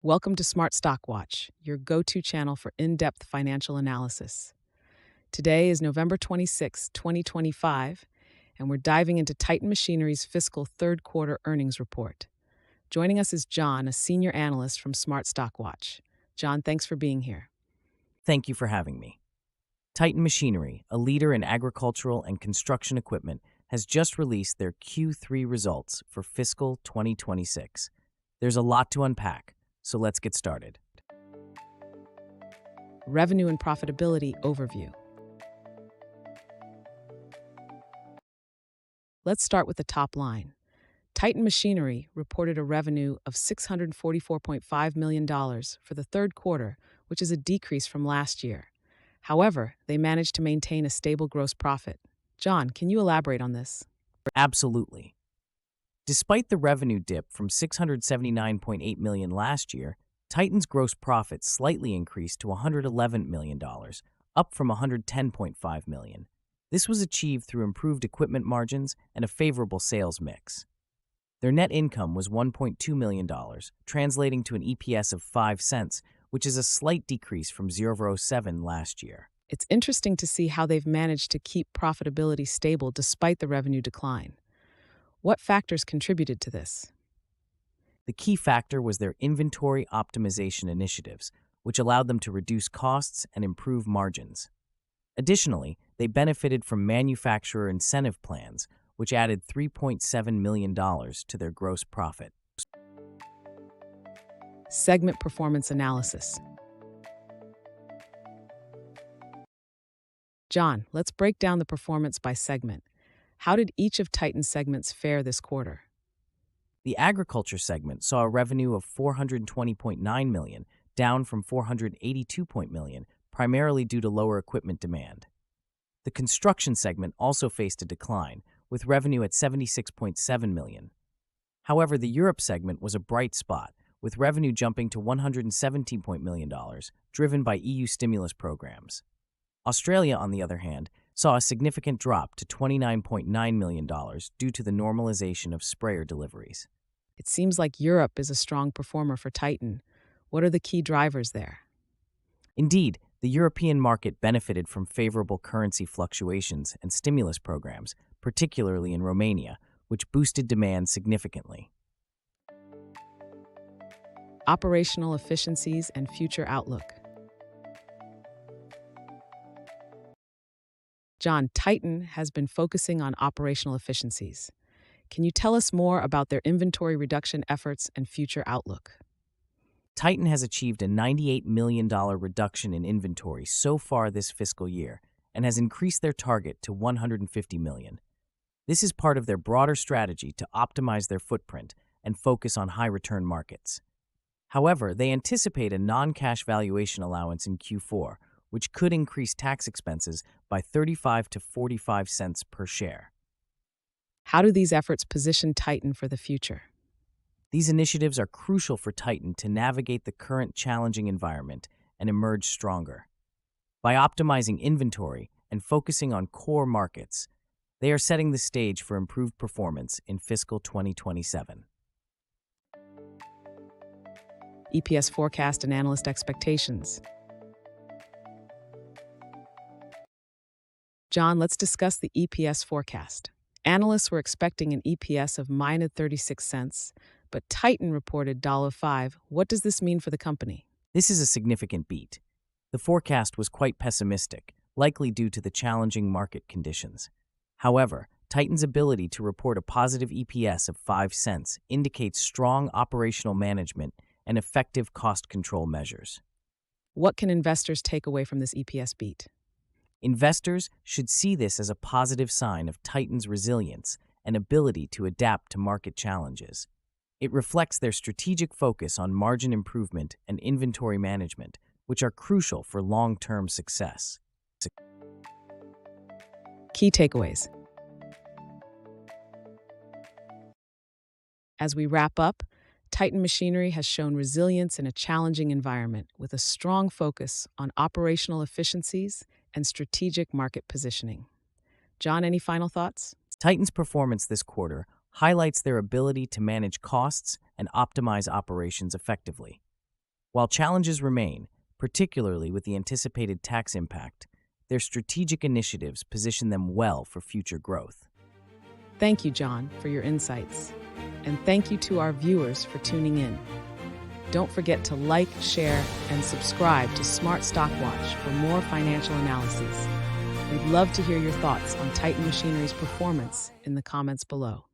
Welcome to Smart Stock Watch, your go-to channel for in-depth financial analysis. Today is November 26, 2025, and we're diving into Titan Machinery's fiscal third quarter earnings report. Joining us is John, a senior analyst from Smart Stock Watch. John, thanks for being here. Thank you for having me. Titan Machinery, a leader in agricultural and construction equipment, has just released their Q3 results for fiscal 2026. There's a lot to unpack, so let's get started. Revenue and profitability overview. Let's start with the top line. Titan Machinery reported a revenue of $644.5 million for the third quarter, which is a decrease from last year. However, they managed to maintain a stable gross profit. John, can you elaborate on this? Absolutely. Despite the revenue dip from $679.8 million last year, Titan's gross profit slightly increased to $111 million, up from $110.5 million. This was achieved through improved equipment margins and a favorable sales mix. Their net income was $1.2 million, translating to an EPS of 5 cents, which is a slight decrease from 0.07 last year. It's interesting to see how they've managed to keep profitability stable despite the revenue decline. What factors contributed to this? The key factor was their inventory optimization initiatives, which allowed them to reduce costs and improve margins. Additionally, they benefited from manufacturer incentive plans, which added $3.7 million to their gross profit. Segment performance analysis. John, let's break down the performance by segment. How did each of Titan's segments fare this quarter? The agriculture segment saw a revenue of $420.9 million, down from $482 million, primarily due to lower equipment demand. The construction segment also faced a decline, with revenue at $76.7 million. However, the Europe segment was a bright spot, with revenue jumping to $117 million, driven by EU stimulus programs. Australia, on the other hand, saw a significant drop to $29.9 million due to the normalization of sprayer deliveries. It seems like Europe is a strong performer for Titan. What are the key drivers there? Indeed, the European market benefited from favorable currency fluctuations and stimulus programs, particularly in Romania, which boosted demand significantly. Operational efficiencies and future outlook. John, Titan has been focusing on operational efficiencies. Can you tell us more about their inventory reduction efforts and future outlook? Titan has achieved a $98 million reduction in inventory so far this fiscal year and has increased their target to $150 million. This is part of their broader strategy to optimize their footprint and focus on high-return markets. However, they anticipate a non-cash valuation allowance in Q4, which could increase tax expenses by 35 to 45 cents per share. How do these efforts position Titan for the future? These initiatives are crucial for Titan to navigate the current challenging environment and emerge stronger. By optimizing inventory and focusing on core markets, they are setting the stage for improved performance in fiscal 2027. EPS forecast and analyst expectations. John, let's discuss the EPS forecast. Analysts were expecting an EPS of minus 36 cents, but Titan reported $5. What does this mean for the company? This is a significant beat. The forecast was quite pessimistic, likely due to the challenging market conditions. However, Titan's ability to report a positive EPS of 5 cents indicates strong operational management and effective cost control measures. What can investors take away from this EPS beat? Investors should see this as a positive sign of Titan's resilience and ability to adapt to market challenges. It reflects their strategic focus on margin improvement and inventory management, which are crucial for long-term success. Key takeaways. As we wrap up, Titan Machinery has shown resilience in a challenging environment with a strong focus on operational efficiencies and strategic market positioning. John, any final thoughts? Titan's performance this quarter highlights their ability to manage costs and optimize operations effectively. While challenges remain, particularly with the anticipated tax impact, their strategic initiatives position them well for future growth. Thank you, John, for your insights. And thank you to our viewers for tuning in. Don't forget to like, share, and subscribe to Smart Stock Watch for more financial analyses. We'd love to hear your thoughts on Titan Machinery's performance in the comments below.